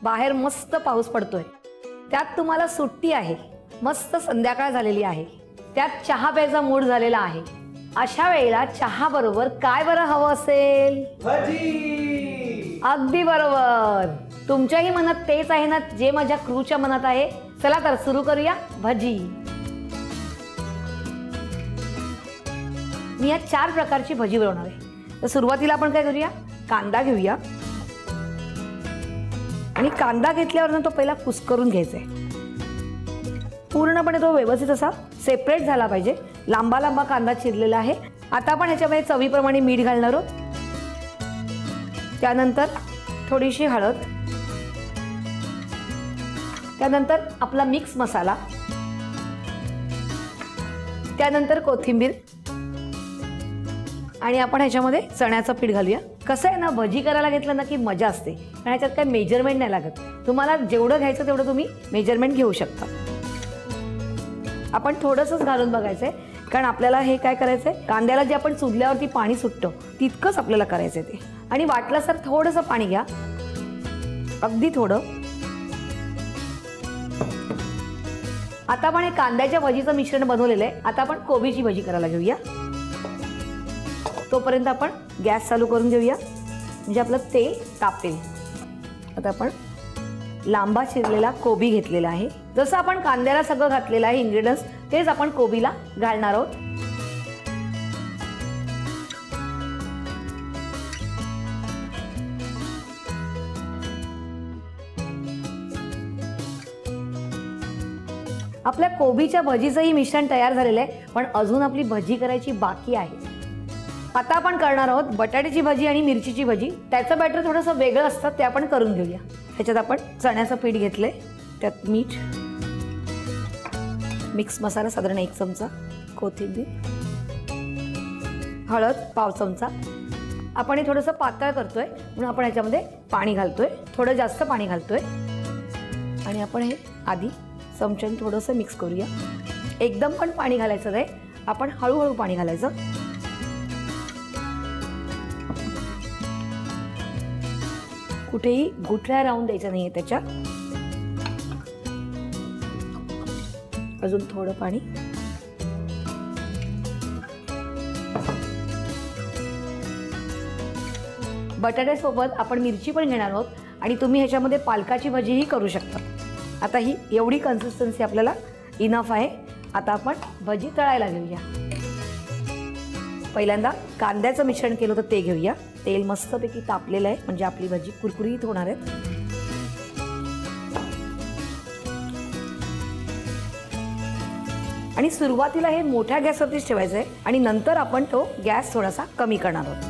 बाहेर मस्त पाऊस पडतोय, त्यात तुम्हाला सुट्टी आहे, मस्त संध्याकाळ झालेली आहे, त्यात चहा प्यायचा मूड झालेला आहे. अशा वेळेला चहा बरोबर काय बरं हवं असेल? भजी. अगदी बरोबर. तुमच्याही मनात तेच आहे ना जे माझ्या क्रूच्या मनात आहे. चला तर सुरू करूया. भजी. मी या 4 प्रकारची भजी बनवणार आहे. तर सुरुवातीला आपण काय करूया, कांदा घेऊया आणि कांदा घेतल्यावर तो पहिला कुस्करून घ्यायचा आहे. पूर्णपणे तो व्यवस्थित असा सेपरेट झाला पाहिजे. लांबा लांबा कांदा चिरलेला आहे. आता आपण ह्याच्यामध्ये चवीप्रमाणे मीठ घालणार आहोत. त्यानंतर थोडीशी हळद, त्यानंतर आपला मिक्स मसाला, त्यानंतर कोथिंबीर आणि आपण ह्याच्यामध्ये चण्याचं पीठ घालूया. कसं आहे ना, भजी करायला घेतलं ना की मजा असते, कारण ह्याच्यात काही मेजरमेंट नाही लागत. तुम्हाला जेवढं घ्यायचं तेवढं तुम्ही मेजरमेंट घेऊ शकता. आपण थोडंसंच घालून बघायचंय, कारण आपल्याला हे काय करायचंय, कांद्याला जे आपण चुरल्यावरती पाणी सुटतं तितकंच आपल्याला करायचंय ते. आणि वाटलं सर थोडंसं पाणी घ्या, अगदी थोडं. आता आपण हे कांद्याच्या भजीचं मिश्रण बनवलेलं आहे. आता आपण कोबीची भजी करायला घेऊया. तोपर्यंत आपण गॅस चालू करून घेऊया, म्हणजे आपलं तेल तापतेल. आता आपण लांबा चिरलेला कोबी घेतलेला आहे. जसं आपण कांद्याला सगळं घातलेलं आहे इन्ग्रेडियंट्स, तेच आपण कोबीला घालणार आहोत. आपल्या कोबीच्या भजीचंही मिश्रण तयार झालेलं आहे, पण अजून आपली भजी करायची बाकी आहे. आता आपण करणार आहोत बटाट्याची भजी आणि मिरचीची भजी. त्याचं बॅटर थोडंसं वेगळं असतं, ते आपण करून घेऊया. ह्याच्यात आपण चण्याचं पीठ घेतलंय, त्यात मीठ, मिक्स मसाला साधारण 1 चमचा, कोथिंबीर, हळद पाव चमचा. आपण हे थोडंसं पातळ करतोय म्हणून आपण ह्याच्यामध्ये पाणी घालतोय, थोडं जास्त पाणी घालतोय. आणि आपण हे आधी चमच्याने थोडंसं मिक्स करूया. एकदम पण पाणी घालायचं नाही, आपण हळूहळू पाणी घालायचं. कुठेही गुठळ्या राहून द्यायचा नाहीये त्याच्यात. अजून थोडं पाणी. बटाट्यासोबत आपण मिरची पण घेणार आहोत आणि तुम्ही ह्याच्यामध्ये पालकाची भजीही करू शकता. आता ही एवढी कन्सिस्टन्सी आपल्याला इनफ आहे. आता आपण भजी तळायला घेऊया. पहिल्यांदा कांद्याचं मिश्रण केलं होतं ते घेऊया. तेल मस्तपैकी तापलेलं आहे, म्हणजे आपली भजी कुरकुरीत होणार आहेत. आणि सुरुवातीला हे मोठ्या गॅसवरतीच ठेवायचं आहे आणि नंतर आपण तो गॅस थोडासा कमी करणार आहोत.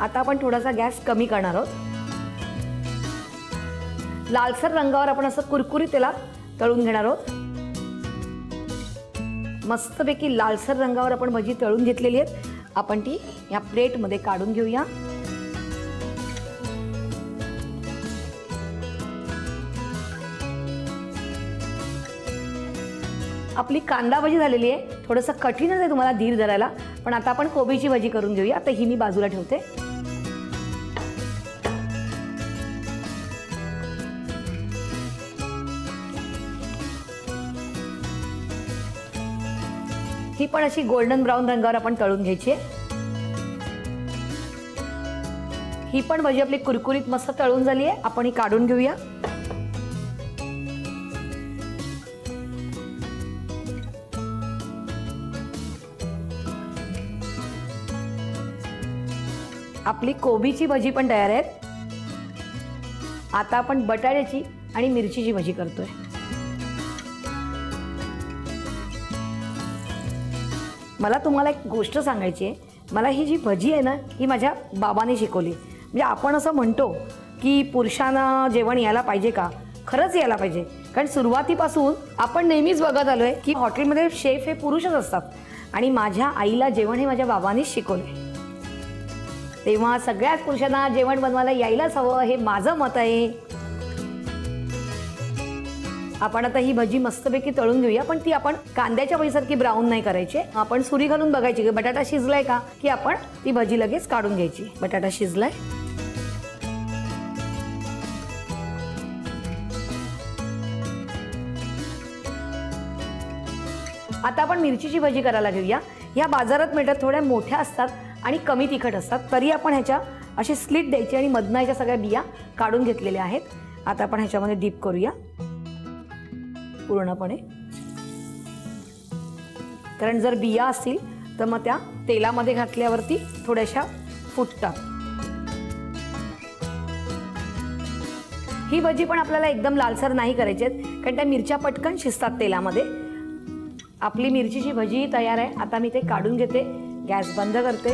आता आपण थोडासा गॅस कमी करणार आहोत. लालसर रंगावर आपण असं कुरकुरीत त्याला तळून घेणार आहोत. मस्तपैकी लालसर रंगावर आपण भजी तळून घेतलेली आहेत. आपण ती या प्लेटमध्ये काढून घेऊया. आपली कांदा भजी झालेली आहे. थोडंसं कठीणच आहे तुम्हाला धीर धरायला, पण आता आपण कोबीची भजी करून घेऊया. आता ही मी बाजूला ठेवते. ही पण अशी गोल्डन ब्राऊन रंगावर आपण तळून घ्यायची आहे. ही पण भजी आपली कुरकुरीत मस्त तळून झाली आहे. आपण ही काढून घेऊया. आपली कोबीची भजी पण तयार आहे. आता आपण बटाट्याची आणि मिरचीची भजी करतोय. मला तुम्हाला एक गोष्ट सांगायची आहे. मला ही जी भजी आहे ना, ही माझ्या बाबाने शिकवली. म्हणजे आपण असं म्हणतो की पुरुषांना जेवण यायला पाहिजे का? खरंच यायला पाहिजे, कारण सुरुवातीपासून आपण नेहमीच बघत आलोय की हॉटेलमध्ये शेफ हे पुरुषच असतात आणि माझ्या आईला जेवण हे माझ्या बाबांनीच शिकवले. तेव्हा सगळ्याच पुरुषांना जेवण बनवायला यायलाच हवं, हे माझं मत आहे. आपण आता ही भजी मस्तपैकी तळून घेऊया, पण ती आपण कांद्याच्या भजीसारखी ब्राऊन नाही करायची. आपण सुरी घालून बघायची की बटाटा शिजलाय का, की आपण ती भजी लगेच काढून घ्यायची. बटाटा शिजलाय. आता आपण मिरचीची भजी करायला घेऊया. ह्या बाजारात मिळतात, थोड्या मोठ्या असतात आणि कमी तिखट असतात. तरी आपण ह्याच्या अशी स्लिट द्यायची आणि मधनं ह्याच्या सगळ्या बिया काढून घेतलेल्या आहेत. आता आपण ह्याच्यामध्ये डीप करूया पूर्णपणे, कारण जर बिया असतील तर मग त्या तेलामध्ये घातल्यावरती थोड्याशा फुटतात. ही भजी पण आपल्याला एकदम लालसर नाही करायची आहेत, कारण त्या मिरच्या पटकन शिजतात तेलामध्ये. आपली मिरचीची भजी तयार आहे. आता मी ते काढून घेते, गॅस बंद करते.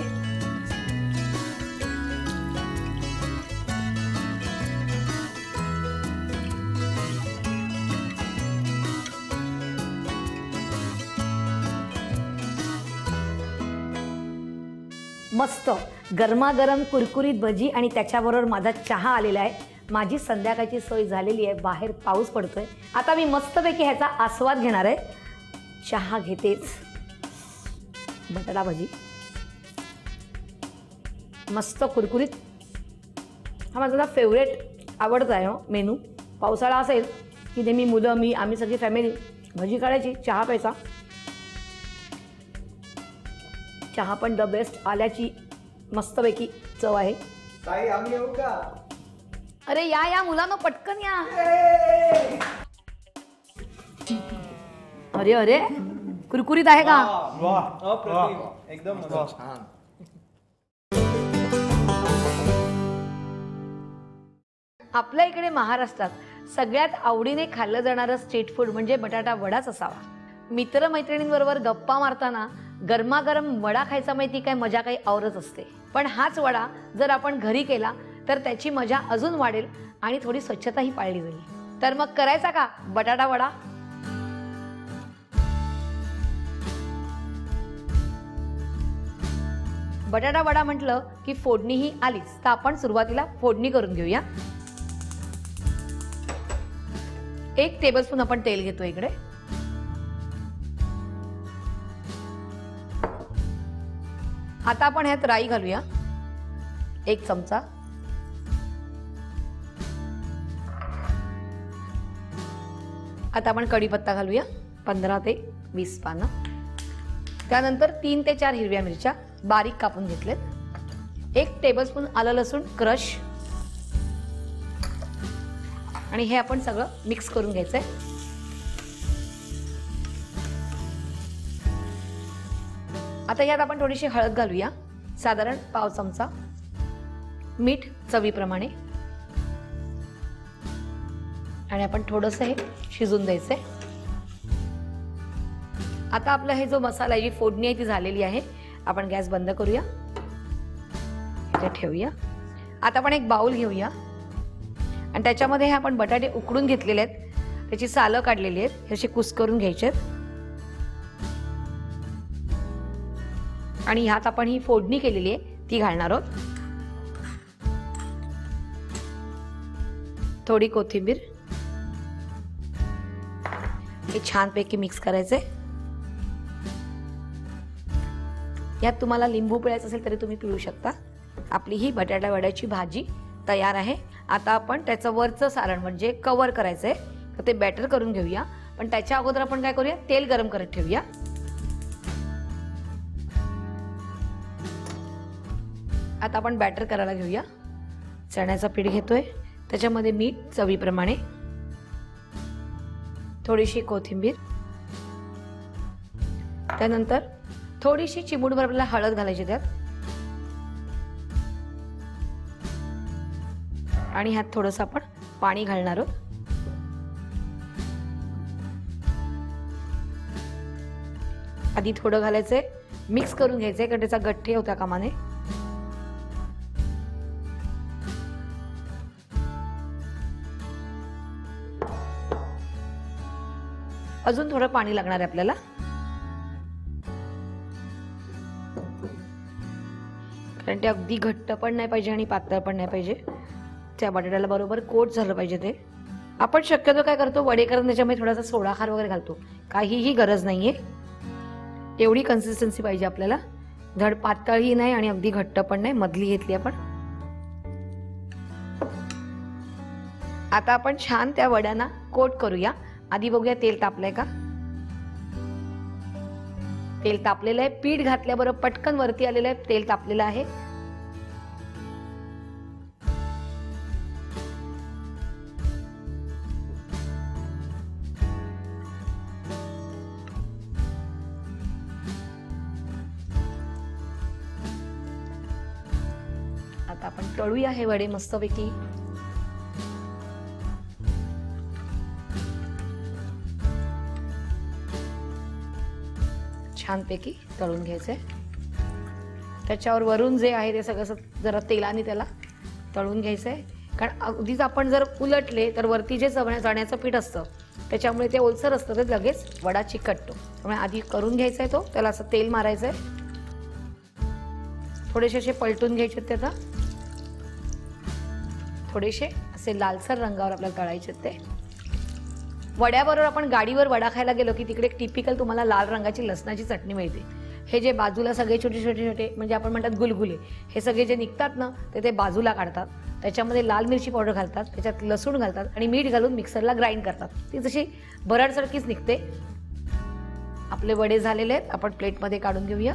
मस्त गरमागरम कुरकुरीत भजी आणि त्याच्याबरोबर माझा चहा आलेला आहे. माझी संध्याकाळची सोय झालेली आहे. बाहेर पाऊस पडतोय. आता मी मस्तपैकी ह्याचा आस्वाद घेणार आहे. चहा घेतेच. बटाटा भजी मस्त कुरकुरीत. हा माझा फेवरेट आवडता आहे मेनू. पावसाळा असेल की नेहमी मुलं आम्ही सगळी फॅमिली भजी काढायची, चहा प्यायचा. चहा पण द बेस्ट. आल्याची मस्तपैकी चव आहे. ताई आम्ही येऊ का? अरे या मुलांनो, पटकन या. अरे अरे कुरकुरीत आहे का? अप्रतिम, एकदम मस्त. छान. आपल्या इकडे महाराष्ट्रात सगळ्यात आवडीने खाल्लं जाणारं स्ट्रीट फूड म्हणजे बटाटा वडाच असावा. मित्रमैत्रिणींबरोबर गप्पा मारताना गरमागरम वडा खायचा, माहिती काय मजा काही औरच असते. पण हाच वडा जर आपण घरी केला तर त्याची मजा अजून वाढेल आणि थोडी स्वच्छताही पाळली जाईल. तर मग करायचा का बटाटा वडा? बटाटा वडा म्हटलं की फोडणी ही आलीच, तर आपण सुरुवातीला फोडणी करून घेऊया. 1 टेबलस्पून आपण तेल घेतो इकडे. आता आपण ह्यात राई घालूया 1 चमचा. आता आपण कढीपत्ता घालूया 15 ते 20 पानं. त्यानंतर 3 ते 4 हिरव्या मिरच्या बारीक कापून घेतलेत. 1 टेबलस्पून आलं लसूण क्रश. आणि हे आपण सगळं मिक्स करून घ्यायचंय. आता यात आपण थोडीशी हळद घालूया, साधारण पाव चमचा. मीठ चवीप्रमाणे. आणि आपण थोडंसं हे शिजून द्यायचंय. आता आपला हे जो मसाला आहे, जी फोडणी आहे ती झालेली आहे. आपण गॅस बंद करूया, इथे ठेवूया. आता आपण एक बाउल घेऊया आणि त्याच्यामध्ये हे आपण बटाटे उकडून घेतलेले आहेत, त्याची सालं काढलेली आहेत, हे असे कुस्करून घ्यायचे आहेत. आणि ह्यात आपण ही फोडणी केलेली आहे ती घालणार आहोत. थोडी कोथिंबीर. हे छानपैकी मिक्स करायचंय. यात तुम्हाला लिंबू पिळायचं असेल तरी तुम्ही पिळू शकता. आपली ही बटाटा वड्याची भाजी तयार आहे. आता आपण त्याचं वरचं सारण म्हणजे कव्हर करायचंय, तर ते बॅटर करून घेऊया. पण त्याच्या अगोदर आपण काय करूया, तेल गरम करत ठेवूया. आता आपण बॅटर करायला घेऊया. चण्याचं पीठ घेतोय, त्याच्यामध्ये मीठ चवीप्रमाणे, थोडीशी कोथिंबीर, त्यानंतर थोडीशी चिमूटभर आपल्याला हळद घालायची त्यात. आणि ह्यात थोडंसं आपण पाणी घालणार आहोत. आधी थोडं घालायचंय, मिक्स करून घ्यायचंय, कारण त्याचा गठ्ठे होता कामा नये. अजून थोडं पाणी लागणार आहे आपल्याला. कारण ते अगदी घट्ट पण नाही पाहिजे आणि पातळ पण नाही पाहिजे. त्या बटाट्याला बरोबर कोट झालं पाहिजे ते. आपण शक्यतो काय करतो, वडे करताना त्याच्यामध्ये थोडासा सोडा खार वगैरे घालतो. काहीही गरज नाहीये. एवढी कन्सिस्टन्सी पाहिजे आपल्याला. धड पातळही नाही आणि अगदी घट्ट पण नाही, मधली घेतली आपण. आता आपण छान त्या वड्यांना कोट करूया. आधी बघूया तेल तापलंय का. तेल तापलेलं आहे. पीठ घातल्याबरोबर पटकन वरती आलेलं आहे, तेल तापलेलं आहे. आता आपण तळूया हे वडे मस्तपैकी. छानपैकी तळून घ्यायचे. त्याच्यावर वरून जे आहे ते सगळं जरा तेलाने त्याला तळून घ्यायचंय. कारण अगदीच आपण जर उलटले तर वरती जे चण्याचं पीठ असतं त्याच्यामुळे ते ओलसर असतं, ते लगेच वडा चिकटतो. त्यामुळे आधी करून घ्यायचंय तो, त्याला असं तेल मारायचंय. थोडेसे असे पलटून घ्यायचे, ते आता थोडेसे असे लालसर रंगावर आपल्याला तळायचे ते. वड्याबरोबर आपण गाडीवर वडा खायला गेलो की तिकडे टिपिकल तुम्हाला लाल रंगाची लसणाची चटणी मिळते. हे जे बाजूला सगळे छोटे छोटे छोटे म्हणजे आपण म्हणतात गुलगुले, हे सगळे जे निघतात ना ते बाजूला काढतात. त्याच्यामध्ये लाल मिरची पावडर घालतात, त्याच्यात लसूण घालतात आणि मीठ घालून मिक्सरला ग्राइंड करतात. ती जशी भरडसारखीच निघते. आपले वडे झालेले आहेत, आपण प्लेटमध्ये काढून घेऊया.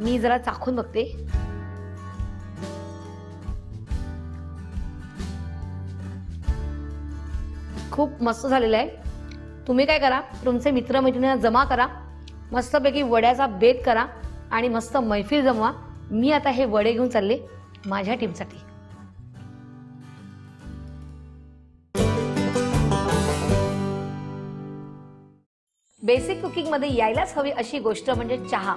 मी जरा चाखून बघते. खूप मस्त झालेलं आहे. तुम्ही काय करा, तुमचे मित्रमैत्रिणींना जमा करा, मस्तपैकी वड्याचा बेत करा आणि मस्त मैफिल जमवा. मी आता हे वडे घेऊन चालले माझ्या टीमसाठी. बेसिक कुकिंग मध्ये यायलाच हवी अशी गोष्ट म्हणजे चहा.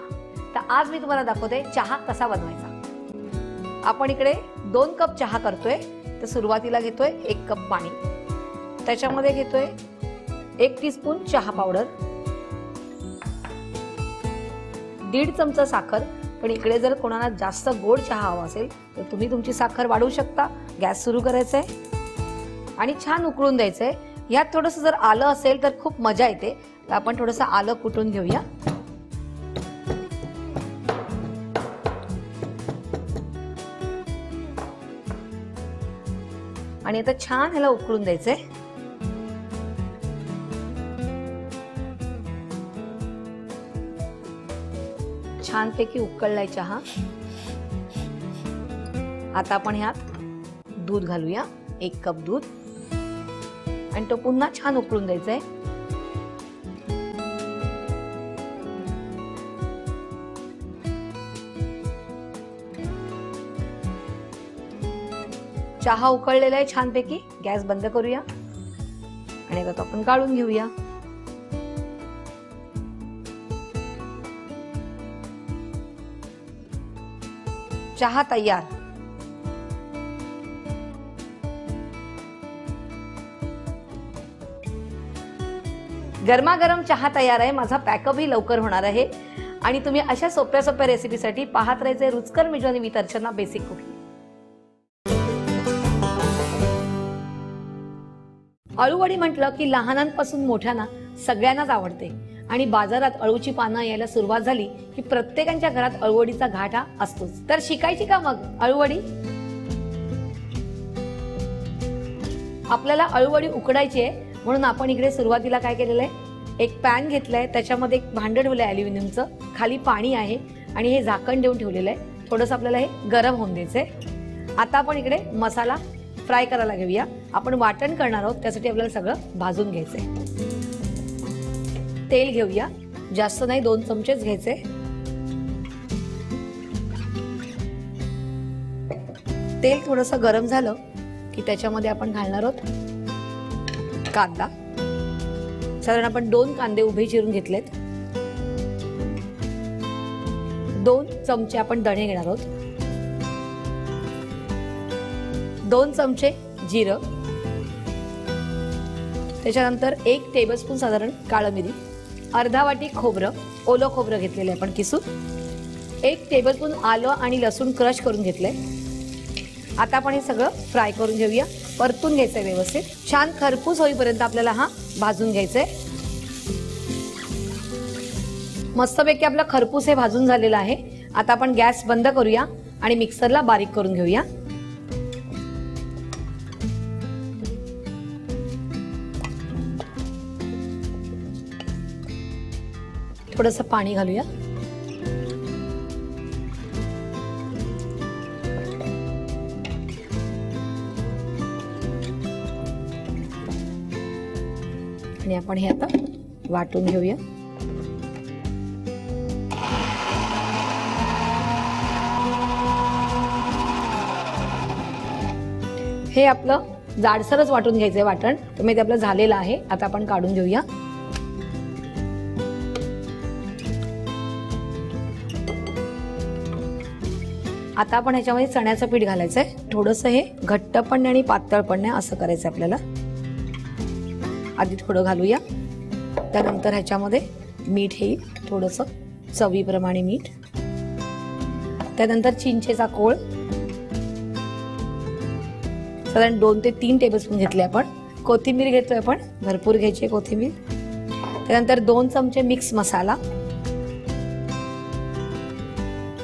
तर आज मी तुम्हाला दाखवते चहा कसा बनवायचा. आपण इकडे 2 कप चहा करतोय. तर सुरुवातीला घेतोय 1 कप पाणी, त्याच्यामध्ये घेतोय 1 टीस्पून चहा पावडर, 1.5 चमचा साखर. पण इकडे जर कोणाला जास्त गोड चहा हवा असेल तर तुम्ही तुमची साखर वाढवू शकता. गॅस सुरू करायचा आहे आणि छान उकळून द्यायचंय. यात थोडंसं जर आलं असेल तर खूप मजा येते. तर आपण थोडंसं आलं कुटून घेऊया. आणि आता छान ह्याला उकळून द्यायचंय. छानपैकी उकळलाय चहा. आता आपण ह्यात दूध घालूया, 1 कप दूध, आणि तो पुन्हा छान उकळून द्यायचंय. चहा उकळलेला आहे छानपैकी. गॅस बंद करूया आणि आता आपण काढून घेऊया. चहा तयार. गरमागरम चहा तयार आहे. माझा पॅकअपही लवकर होणार आहे. आणि तुम्ही अशा सोप्या सोप्या रेसिपीसाठी पाहत राहायचे रुचकर मेजवानी विथ अर्चना बेसिक कुकिंग. अळूवडी म्हटलं की लहानांपासून मोठ्यांना सगळ्यांनाच आवडते. आणि बाजारात अळूची पानं यायला सुरुवात झाली की प्रत्येकाच्या घरात अळूवडीचा घाट हा असतोच. तर शिकायची का मग अळूवडी. आपल्याला अळूवडी उकडायची आहे म्हणून आपण इकडे सुरुवातीला काय केलेलं आहे, एक पॅन घेतलाय, त्याच्यामध्ये एक भांडं ठेवलंय ॲल्युमिनियमचं, खाली पाणी आहे आणि हे झाकण देऊन ठेवलेलं आहे. थोडंसं आपल्याला हे गरम होऊन द्यायचंय. आता आपण इकडे मसाला फ्राय करायला घेऊया. आपण वाटण करणार आहोत, त्यासाठी आपल्याला सगळं भाजून घ्यायचंय. तेल घेऊया, जास्त नाही, 2 चमचेच घ्यायचे. तेल थोडंसं गरम झालं की त्याच्यामध्ये आपण घालणार आहोत कांदा. साधारण आपण 2 कांदे उभे चिरून घेतलेत. 2 चमचे आपण धणे घेणार आहोत, 2 चमचे जिरं, त्याच्यानंतर 1 टेबलस्पून साधारण काळं मिरी, अर्धा वाटी खोबरं, ओलं खोबरं घेतलेलं आहे आपण किसून, 1 टेबलस्पून आलं आणि लसूण क्रश करून घेतलंय. आता आपण हे सगळं फ्राय करून घेऊया, परतून घ्यायचंय व्यवस्थित. छान खरपूस होईपर्यंत आपल्याला हा भाजून घ्यायचंय. मस्तपैकी आपला खरपूस हे भाजून झालेला आहे. आता आपण गॅस बंद करूया आणि मिक्सरला बारीक करून घेऊया. थोडंसं पाणी घालूया. आणि आपण हे आता वाटून घेऊया. हे आपलं जाडसरच वाटून घ्यायचंय वाटण, तर ते आपलं झालेलं आहे. आता आपण काढून घेऊया. आता आपण ह्याच्यामध्ये चण्याचं पीठ घालायचंय. थोडंसं हे घट्ट पण नाही आणि पातळ पण नाही असं करायचं आपल्याला. आधी थोडं घालूया, त्यानंतर ह्याच्यामध्ये मीठ येईल, थोडंसं चवीप्रमाणे मीठ, त्यानंतर चिंचेचा कोळ साधारण 2 ते 3 टेबलस्पून घेतले आपण. कोथिंबीर घेतोय आपण, भरपूर घ्यायची कोथिंबीर. त्यानंतर 2 चमचे मिक्स मसाला,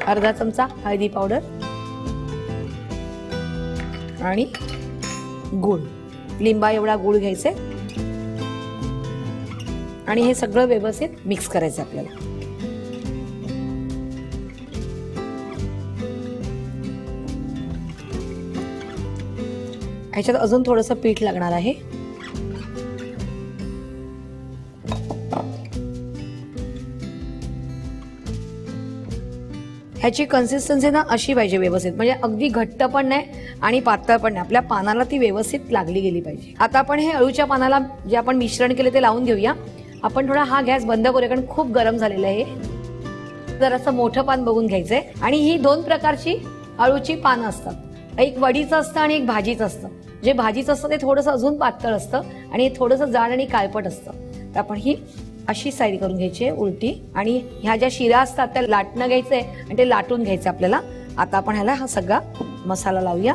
अर्धा चमचा हळदी पावडर आणि गूळ, लिंबा एवढा गूळ घ्यायचे आणि हे सगळं व्यवस्थित मिक्स करायचं आपल्याला. ह्याच्यात अजून थोडंसं पीठ लागणार आहे. ह्याची कन्सिस्टन्सी ना अशी पाहिजे व्यवस्थित, म्हणजे अगदी घट्ट पण नाही आणि पातळ पण नाही, आपल्या पानाला ती व्यवस्थित लागली गेली पाहिजे. आता आपण हे अळूच्या पानाला जे आपण मिश्रण केले ते लावून घेऊया. आपण थोडा हा गॅस बंद करूया, कारण खूप गरम झालेलं आहे. जरासं मोठं पान बघून घ्यायचंय. आणि ही 2 प्रकारची अळूची पानं असतात, एक वडीचं असतं आणि एक भाजीचं असतं. जे भाजीचं असतं ते थोडंसं अजून पातळ असतं आणि हे थोडंसं जाड आणि काळपट असतं. तर आपण ही अशी साईड करून घ्यायची आहे उलटी, आणि ह्या ज्या शिरा असतात त्या लाटणं घ्यायचंय आणि ते लाटून घ्यायचं आपल्याला. आता आपण ह्याला हा सगळा मसाला लावूया.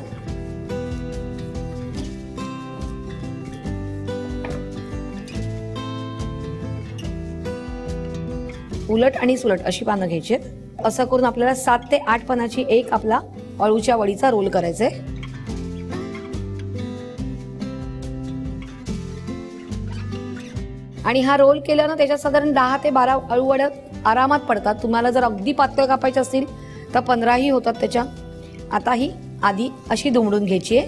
उलट आणि सुलट अशी पानं घ्यायची आहेत. असं करून आपल्याला 7 ते 8 पानाची एक आपला अळूच्या वडीचा रोल करायचा आहे. आणि हा रोल केला ना, त्याच्यात साधारण 10 ते 12 अळूवड्या आरामात पडतात. तुम्हाला जर अगदी पातळ कापायचे असतील तर 15ही होतात त्याच्या. आता ही आधी अशी दुमडून घ्यायची आहे,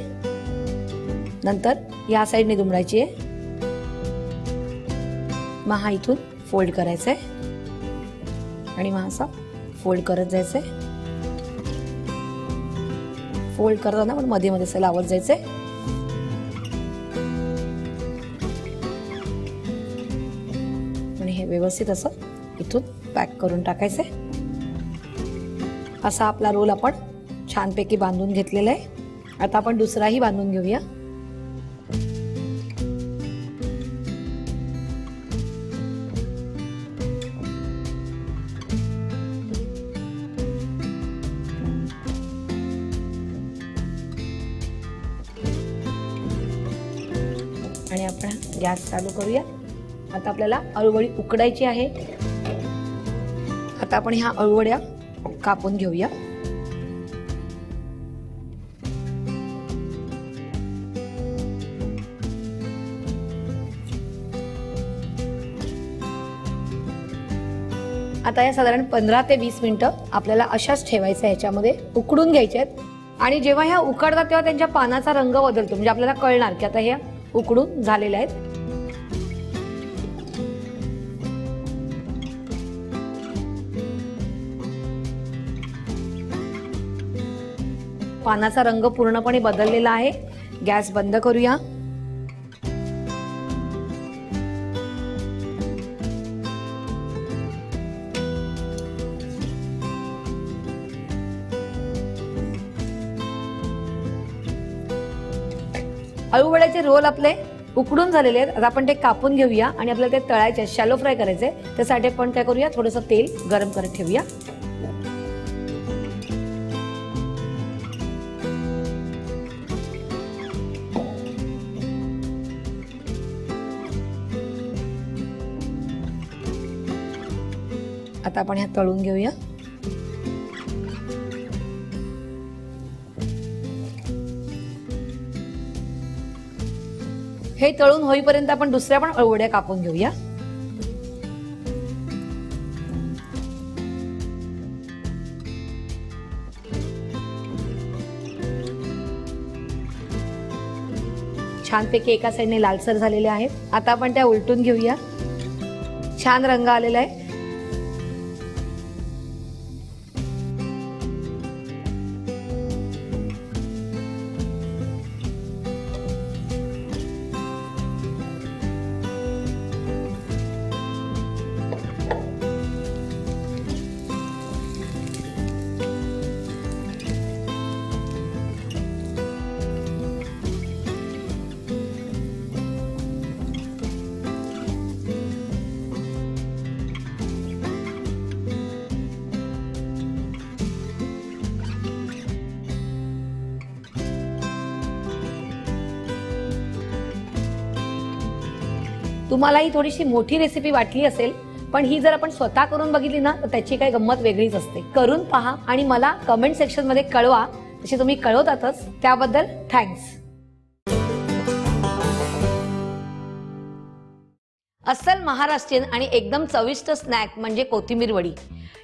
नंतर या साईडने दुमडायची आहे. मग हा इथून फोल्ड करायचा आहे आणि मग असा फोल्ड करत जायचंय. फोल्ड करताना पण मध्ये मध्ये असं लावत जायचंय. आणि हे व्यवस्थित असं इथून पॅक करून टाकायचंय. असा आपला रोल आपण छानपैकी बांधून घेतलेला आहे. आता आपण दुसराही बांधून घेऊया. आणि आपण गॅस चालू करूया. आता आपल्याला अळूवडी उकडायची आहे. आता आपण ह्या अळूवड्या कापून घेऊया. आता या साधारण 15 ते 20 मिनिटं आपल्याला अशाच ठेवायचं, ह्याच्यामध्ये उकडून घ्यायचे आहेत. आणि जेव्हा ह्या उकडतात तेव्हा त्यांच्या पानाचा रंग बदलतो, म्हणजे आपल्याला कळणार की आता हे उकडून झालेल्या आहेत. पानाचा रंग पूर्णपणे बदललेला आहे. गॅस बंद करूया. अळूवड्याचे रोल आपले उकडून झालेले आहेत. आता आपण ते कापून घेऊया आणि आपल्याला ते तळायचे, शॅलो फ्राय करायचे. त्यासाठी आपण काय करूया, थोडंसं तेल गरम करत ठेवूया. आता आपण ह्या तळून घेऊया. हे तळून होईपर्यंत आपण दुसऱ्या पण अळूवड्या कापून घेऊया. छानपैकी एका साईडने लालसर झालेले आहेत. आता आपण त्या उलटून घेऊया. छान रंग आलेला आहे. तुम्हाला ही थोडीशी मोठी रेसिपी वाटली असेल, पण ही जर आपण स्वतः करून बघितली ना, तर त्याची काही गंमत वेगळीच असते. करून पहा आणि मला कमेंट सेक्शन मध्ये कळवा. तसे तुम्ही कळवतातच, त्याबद्दल थँक्स. अस्सल महाराष्ट्रीयन आणि एकदम चविष्ट स्नॅक म्हणजे कोथिंबीर वडी.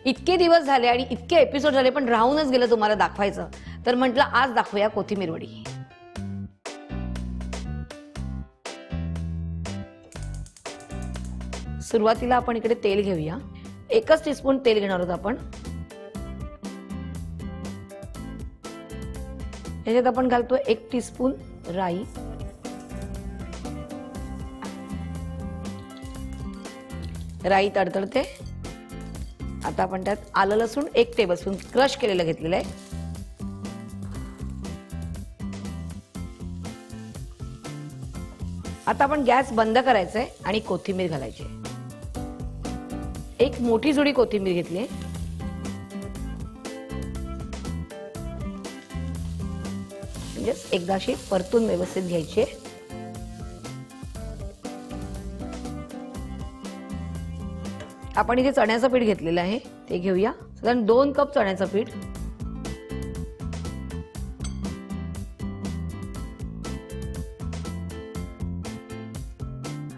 इतके दिवस झाले आणि इतके एपिसोड झाले, पण राहूनच गेलं तुम्हाला दाखवायचं. तर म्हटलं आज दाखवूया कोथिंबीर वडी. सुरुवातीला आपण इकडे तेल घेऊया. 1 टीस्पून तेल घेणार आहोत आपण. याच्यात आपण घालतो 1 टीस्पून राई, राई तडतडते. आता आपण त्यात आलं लसूण 1 टेबलस्पून क्रश केलेलं घेतलेलं आहे. आता आपण गॅस बंद करायचा आहे आणि कोथिंबीर घालायची. 1 मोठी जुडी कोथिंबीर घेतली आहे. म्हणजे एकदा अशी परतून व्यवस्थित घ्यायची आहे. आपण इथे चण्याचं पीठ घेतलेलं आहे, ते घेऊया. साधारण 2 कप चण्याचं पीठ,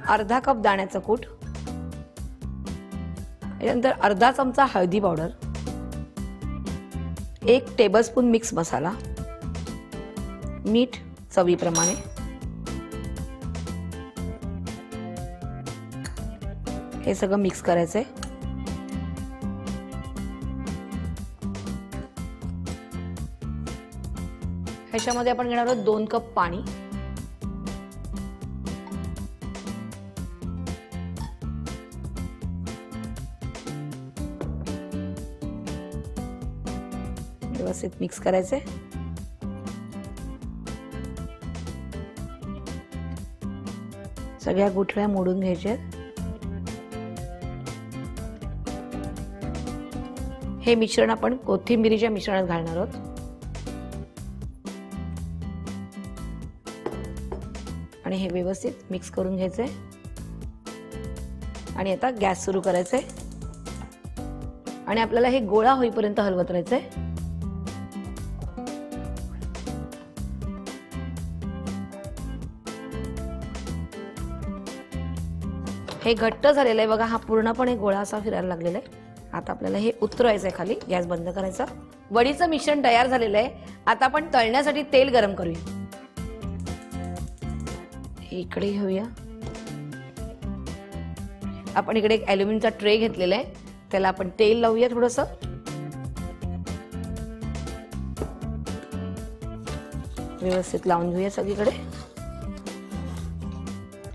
अर्धा कप दाण्याचं कूट, त्यानंतर अर्धा चमचा हळदी पावडर, 1 टेबलस्पून मिक्स मसाला, मीठ चवीप्रमाणे, हे सगळं मिक्स करायचंय. ह्याच्यामध्ये आपण घेणार आहोत 2 कप पाणी. व्यवस्थित मिक्स करायचे. सगळ्या गुठळ्या मोडून घ्यायच्या. हे मिश्रण आपण कोथिंबीरीच्या मिश्रणात घालणार आहोत. आणि हे व्यवस्थित मिक्स करून घ्यायचंय. आणि आता गॅस सुरू करायचंय आणि आपल्याला हे गोळा होईपर्यंत हलवत राहायचंय. हे घट्ट झालेलं आहे बघा, हा पूर्णपणे गोळा असा फिरायला लागलेला आहे. आता आपल्याला हे उतरवायचं आहे खाली. गॅस बंद करायचा. वडीचं मिश्रण तयार झालेलं आहे. आता आपण तळण्यासाठी तेल गरम करूया. इकडे घेऊया. आपण इकडे एक ॲल्युमिनियमचा ट्रे घेतलेला आहे, त्याला आपण तेल लावूया थोडंसं. व्यवस्थित लावून घेऊया सगळीकडे.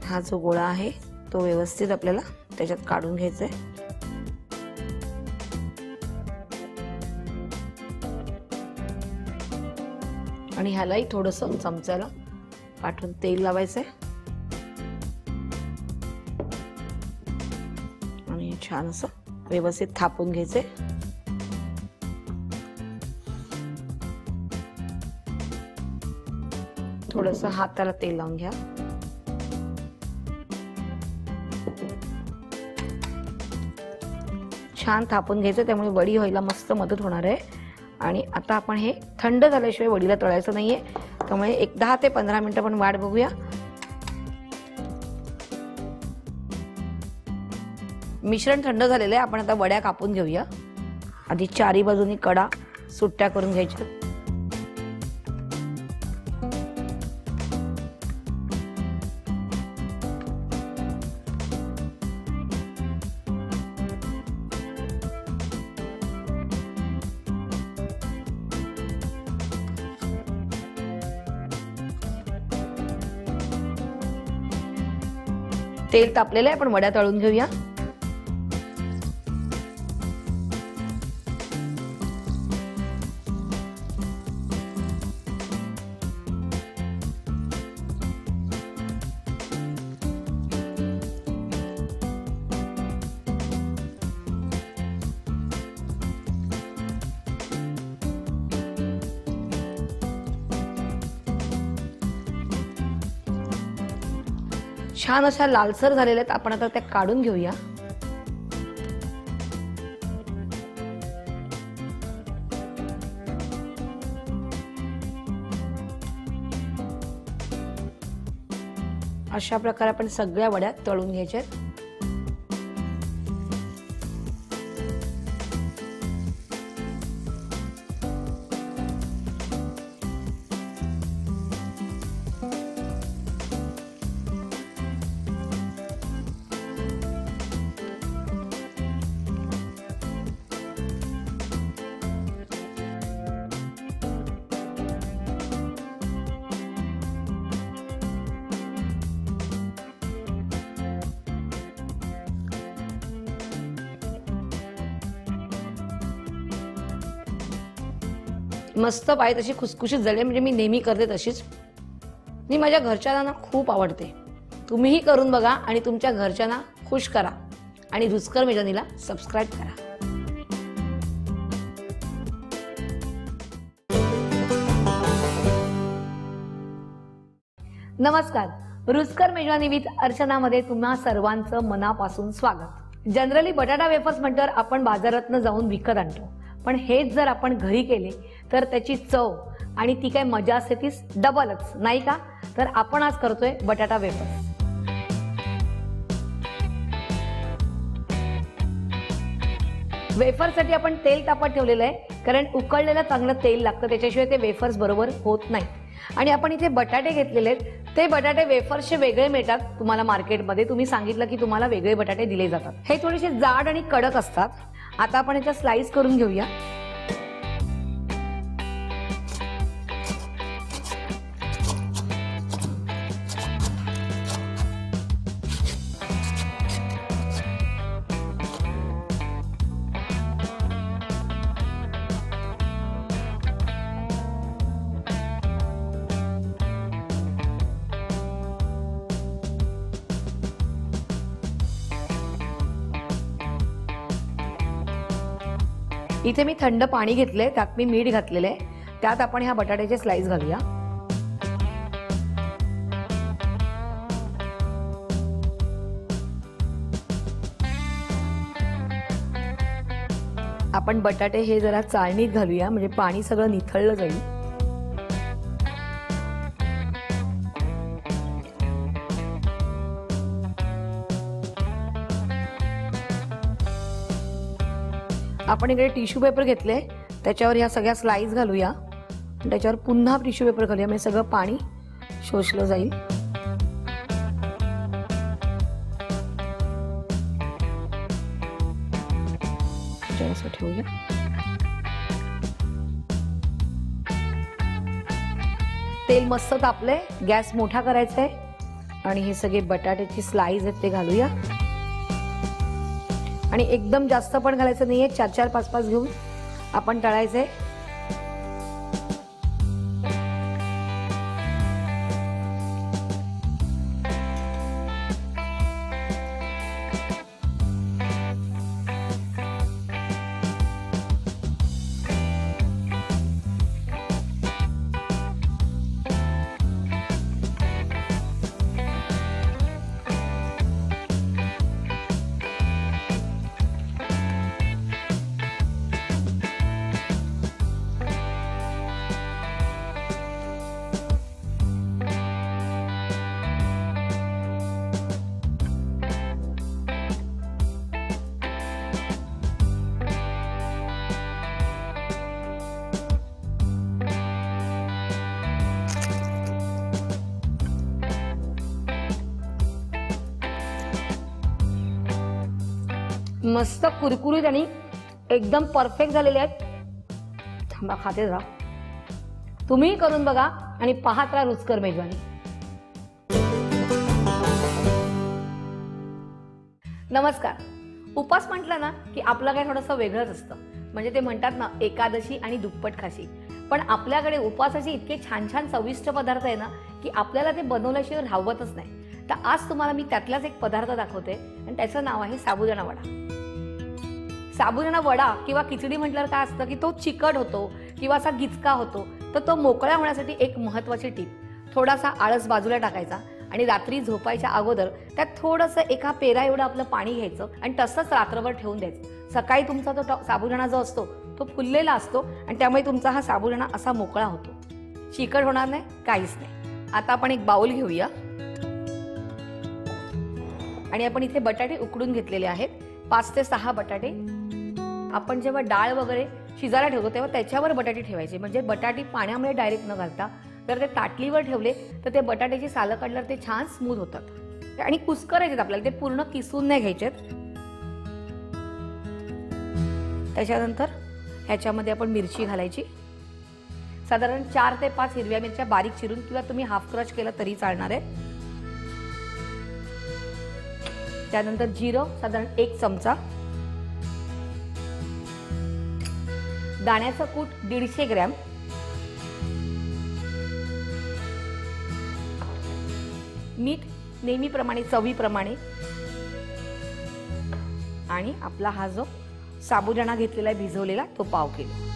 हा जो गोळा आहे तो व्यवस्थित आपल्याला त्याच्यात काढून घ्यायचा आहे. आणि ह्यालाही थोडंसं चमच्याला पाठवून तेल लावायचंय आणि छान असं व्यवस्थित थापून घ्यायचंय. थोडंसं हाताला तेल लावून घ्या. छान थापून घ्यायचं, त्यामुळे वडी व्हायला मस्त मदत होणार आहे. आणि आता आपण हे थंड झाल्याशिवाय वडीला तळायचं नाहीये, त्यामुळे एक 10 ते 15 मिनिटं आपण वाट बघूया. मिश्रण थंड झालेलं आहे. आपण आता वड्या कापून घेऊया. आधी चारी बाजूनी कडा सुट्ट्या करून घ्यायच्या. तेल तापलेलं आहे, आपण वड्या तळून घेऊया. छान अशा लालसर झालेल्या आहेत. आपण आता त्या काढून घेऊया. अशा प्रकारे आपण सगळ्या वड्या तळून घ्यायच्या. मस्त पाहिजे तशी खुसखुशीत झाली, म्हणजे मी नेहमी करते तशीच. मी माझ्या घरच्यांना खूप आवडते. तुम्हीही करून बघा आणि तुमच्या घरच्यांना खुश करा. आणि रुचकर मेजवानीला सबस्क्राईब करा. नमस्कार, रुचकर मेजवानी विथ अर्चनामध्ये तुम्हा सर्वांचं मनापासून स्वागत. जनरली बटाटा वेफर्स म्हटल्यावर आपण बाजारातनं जाऊन विकत आणतो, पण हेच जर आपण घरी केले तर त्याची चव आणि ती काय मजा असते तीच डबलच, नाही का? तर आपण आज करतोय बटाटा वेफर्स. वेफरसाठी आपण तेल तापत ठेवलेलं आहे, कारण उकळलेलं चांगलं तेल लागतं, त्याच्याशिवाय ते वेफर्स बरोबर होत नाही. आणि आपण इथे बटाटे घेतलेले आहेत. ते बटाटे वेफर्सचे वेगळे मिळतात तुम्हाला मार्केटमध्ये. तुम्ही सांगितलं की तुम्हाला वेगळे बटाटे दिले जातात. हे थोडेसे जाड आणि कडक असतात. आता आपण याच्या स्लाइस करून घेऊया. इथे मी थंड पाणी घेतले, त्यात मी मीठ घातलेले आहे. त्यात आपण ह्या बटाट्याचे स्लाइस घालूया. आपण बटाटे हे जरा चाळणीत घालूया, म्हणजे पाणी सगळं निथळलं जाईल. आपण इकडे टिश्यू पेपर घेतले, त्याच्यावर ह्या सगळ्या स्लाइस घालूया. त्याच्यावर पुन्हा टिश्यू पेपर घालूया, म्हणजे सगळं पाणी शोषलं जाईल. असं ठेवूया. तेल मस्त तापले, गॅस मोठा करायचा आहे आणि हे सगळे बटाट्याची स्लाइस आहेत ते घालूया. आणि एकदम जास्त पण घालायचं नाहीये, 4-4, 5-5 घेऊन आपण तळायचंय. मस्त कुरकुरीत आणि एकदम परफेक्ट झालेले आहेत. थांबा खाते जरा. तुम्ही करून बघा आणि पाहत राहा रुचकर मेजवानी. नमस्कार. उपास म्हटलं ना की आपलं काय थोडंसं वेगळंच असतं. म्हणजे ते म्हणतात ना एकादशी आणि दुप्पट खाशी. पण आपल्याकडे उपासाचे इतके छान छान चविष्ट पदार्थ आहे ना की आपल्याला ते बनवल्याशिवाय राहवतच नाही. तर आज तुम्हाला मी त्यातलाच एक पदार्थ दाखवते आणि त्याचं नाव आहे साबुदाणा वडा. साबुदाणा वडा किंवा खिचडी म्हटल्यावर काय असतं की तो चिकट होतो किंवा असा गिचका होतो. तर तो मोकळा होण्यासाठी एक महत्त्वाची टीप, थोडासा आळस बाजूला टाकायचा आणि रात्री झोपायच्या अगोदर त्यात थोडंसं एका पेरा एवढं आपलं पाणी घ्यायचं आणि तसंच रात्रभर ठेवून द्यायचं. सकाळी तुमचा तो साबुदाणा जो असतो तो फुललेला असतो आणि त्यामुळे तुमचा हा साबुदाणा असा मोकळा होतो. चिकट होणार नाही, काहीच नाही. आता आपण एक बाउल घेऊया आणि आपण इथे बटाटे उकडून घेतलेले आहेत. 5 ते 6 बटाटे. आपण जेव्हा डाळ वगैरे शिजायला ठेवतो तेव्हा त्याच्यावर बटाटे ठेवायचे. म्हणजे बटाटे पाण्यामध्ये डायरेक्ट न घालता जर ते ताटलीवर ठेवले तर ते बटाट्याची सालं काढल्यावर ते छान स्मूथ होतात. आणि कुस्करायचे आपल्याला, ते पूर्ण किसून नाही घ्यायचेत. त्याच्यानंतर ह्याच्यामध्ये आपण मिरची घालायची. साधारण 4 ते 5 हिरव्या मिरच्या बारीक चिरून किंवा तुम्ही हाफ क्रश केलं तरी चालणार आहे. त्यानंतर जिरं साधारण 1 चमचा. दाण्याचं कूट 150 ग्रॅम. मीठ नेहमीप्रमाणे चवीप्रमाणे. आणि आपला हा जो साबुदाणा घेतलेला आहे भिजवलेला तो पाव किलो.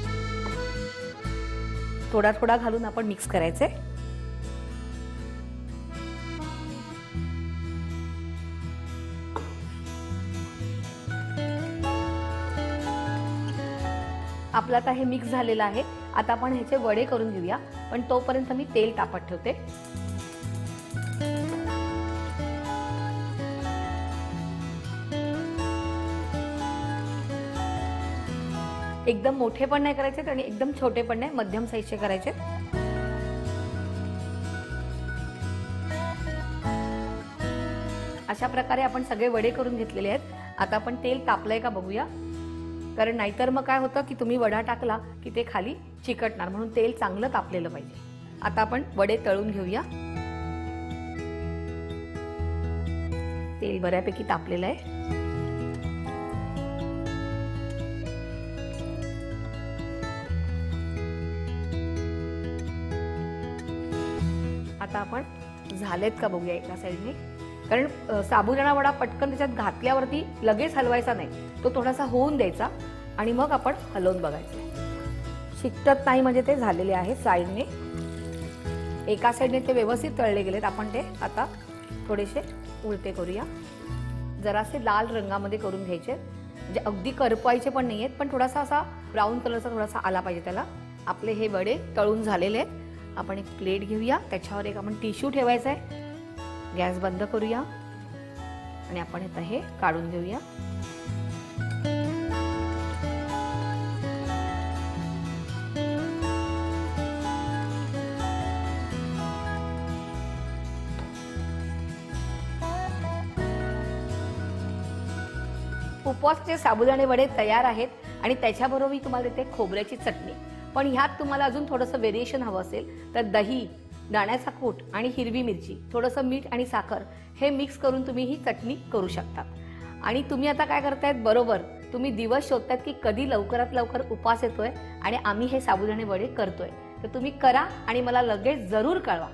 थोडा थोडा घालून आपण मिक्स करायचंय. आपलं आता हे मिक्स झालेलं आहे. आता आपण ह्याचे वडे करून घेऊया. पण तोपर्यंत मी तेल तापत ठेवते. एकदम मोठे पण नाही करायचे आणि एकदम छोटे पण नाही, मध्यम साईजचे करायचे. अशा प्रकारे आपण सगळे वडे करून घेतलेले आहेत. आता आपण तेल तापलंय का बघूया. कारण नाहीतर मग काय होतं की तुम्ही वडा टाकला की ते खाली चिकटणार. म्हणून तेल चांगलं तापलेलं पाहिजे. आता आपण वडे तळून घेऊया. तेल बऱ्यापैकी तापलेलं आहे. आता आपण झालेत का बघूया एका साईडने. कारण साबुदाणा वडा पटकन त्याच्यात घातल्यावरती लगेच हलवायचा नाही, तो थोडासा होऊन द्यायचा आणि मग आपण हलवून बघायचं. शिकत नाही म्हणजे ते झालेले आहे साईडने. एका साईडने ते व्यवस्थित तळले गेलेत. आपण ते आता थोडेसे उलटे करूया. जरासे लाल रंगामध्ये करून घ्यायचे. म्हणजे अगदी करपवायचे पण नाही आहेत, पण थोडासा असा ब्राऊन कलरचा थोडासा आला पाहिजे त्याला. आपले हे वडे तळून झालेले आहेत. आपण एक प्लेट घेऊया. त्याच्यावर एक आपण टिश्यू ठेवायचा आहे. गॅस बंद करूया आणि आपण आता हे काढून घेऊया. उपवासाचे साबुदाणे वडे तयार आहेत आणि त्याच्याबरोबर मी तुम्हाला देते खोबऱ्याची चटणी. पण ह्यात तुम्हाला अजून थोडंसं व्हेरिएशन हवं असेल तर दही, दाण्याचा कूट आणि हिरवी मिरची, थोडंसं मीठ आणि साखर हे मिक्स करून तुम्ही ही चटणी करू शकतात. आणि तुम्ही आता काय करतायत, बरोबर तुम्ही दिवस शोधतायत की कधी लवकरात लवकर उपास येतोय आणि आम्ही हे साबुदाणे वडे करतोय. तर तुम्ही करा आणि मला लगेच जरूर कळवा.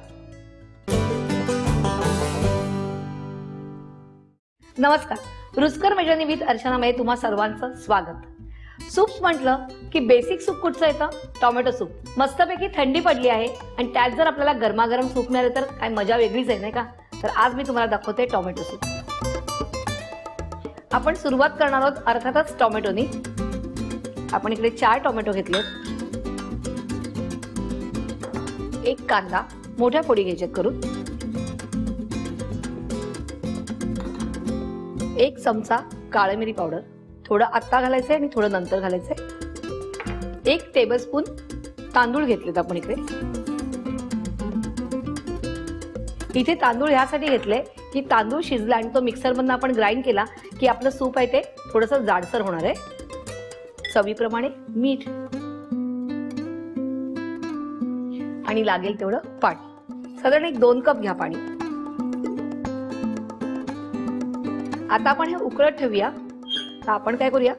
नमस्कार. रुचकर मेजवानी विथ अर्चनामध्ये तुम्हा सर्वांचं स्वागत. सूप म्हटलं की बेसिक सूप कुठचं येतं? Tomato soup. मस्तपैकी थंडी पडली आहे आणि त्यात जर आपल्याला गरमागरम सूप मिळालं तर काय मजा वेगळीच आहे नाही का? तर आज मी तुम्हाला दाखवते टोमॅटो सूप. आपण सुरुवात करणार आहोत अर्थातच टोमॅटोनी. आपण इकडे 4 टोमॅटो घेतलेत. 1 कांदा मोठ्या फोडी घ्यायच्यात करून. 1 चमचा काळी मिरी पावडर, थोडं आत्ता घालायचंय आणि थोडं नंतर घालायचंय. 1 टेबलस्पून तांदूळ घेतलेत आपण इकडे. इथे तांदूळ ह्यासाठी घेतले की तांदूळ शिजला आणि तो मिक्सरमधून आपण ग्राइंड केला की आपलं सूप आहे ते थोडंसं जाडसर होणार आहे. चवीप्रमाणे मीठ आणि लागेल तेवढं पाणी. साधारण 1-2 कप घ्या पाणी. आता आपण हे उकळत ठेवूया. तर आपण काय करूया,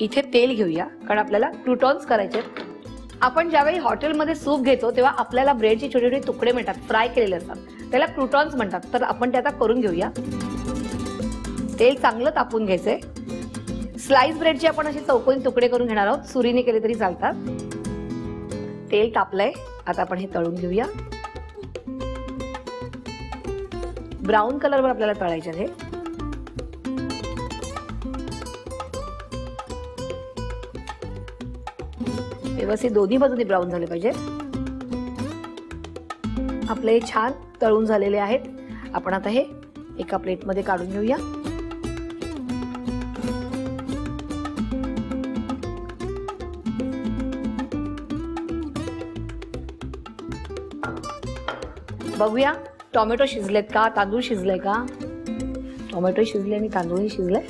इथे तेल घेऊया कारण आपल्याला क्रूटॉन्स करायचे. आपण ज्यावेळी हॉटेलमध्ये सूप घेतो तेव्हा आपल्याला ब्रेडचे छोटे छोटे तुकडे मिळतात, फ्राय केलेले असतात, त्याला क्रूटॉन्स म्हणतात. तर आपण ते आता करून घेऊया. तेल चांगलं तापून घ्यायचंय. स्लाइस ब्रेडचे आपण असे चौकोनी तुकडे करून घेणार आहोत, सुरीने केले तरी चालतात. तेल तापलंय, आता आपण हे तळून घेऊया. ब्राऊन कलरवर आपल्याला तळायचे आहे. व्यवस्थित दोन्ही बाजूने ब्राऊन झाले पाहिजे. आपले छान तळून झालेले आहेत. आपण आता हे एका प्लेटमध्ये काढून घेऊया. बघूया टोमॅटो शिजलेत का, तांदूळ शिजले का. टोमॅटो शिजले आणि तांदूळही शिजले.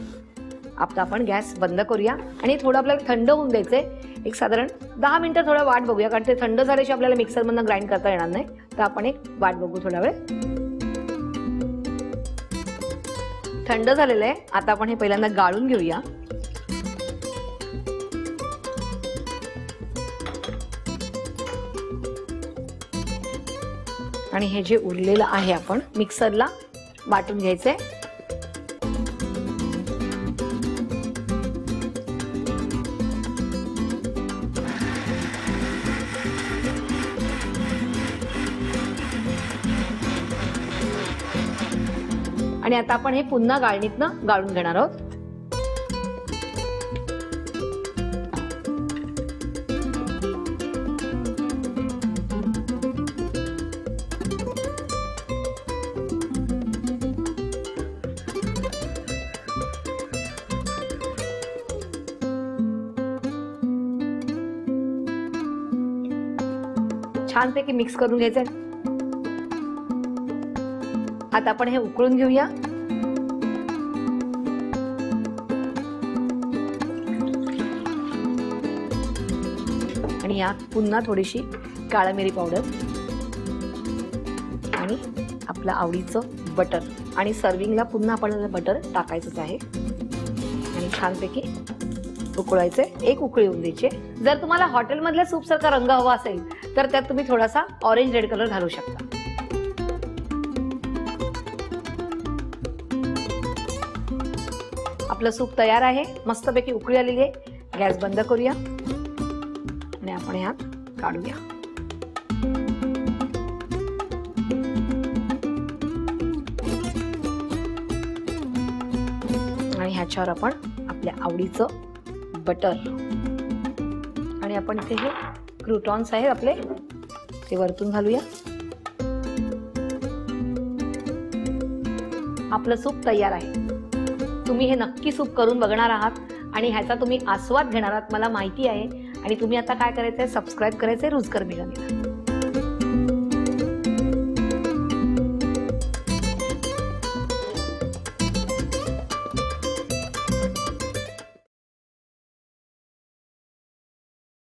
आता आपण गॅस बंद करूया आणि थोडं आपल्याला थंड होऊन द्यायचंय. एक साधारण 10 मिनिटं थोडा वाट बघूया कारण ते थंड झाल्याशिवाय आपल्याला मिक्सरमधनं ग्राइंड करता येणार नाही. तर आपण एक वाट बघू थोडा वेळ. थंड झालेलं आहे. आता आपण हे पहिल्यांदा गाळून घेऊया. आणि हे जे उरलेलं आहे आपण मिक्सरला वाटून घ्यायचंय. आणि आता आपण हे पुन्हा गाळणीतनं गाळून घेणार आहोत. छानपैकी मिक्स करून घ्यायचंय. आता आपण हे उकळून घेऊया. आणि यात पुन्हा थोडीशी काळा मिरी पावडर आणि आपलं आवडीचं बटर. आणि सर्विंगला पुन्हा आपण बटर टाकायचंच आहे. आणि छानपैकी उकळायचे. एक उकळी येऊन द्यायची. जर तुम्हाला हॉटेलमधल्या सूप सारखा रंग हवा असेल तर त्यात तुम्ही थोडासा ऑरेंज रेड कलर घालू शकता. आपलं सूप तयार आहे. मस्तपैकी उकळी आलेली आहे. गॅस बंद करूया आणि आपण ह्यात काढूया. आणि ह्याच्यावर आपण आपल्या आवडीचं बटर आणि आपण इथे हे क्रूटॉन्स आहेत आपले ते वरतून घालूया. आपलं सूप तयार आहे. तुम्ही हे नक्की सूप करून बघणार आहात आणि ह्याचा तुम्ही आस्वाद घेणार आहात मला माहिती आहे. आणि तुम्ही आता काय करायचंय, सबस्क्राईब करायचंय रुचकर मेघानीला.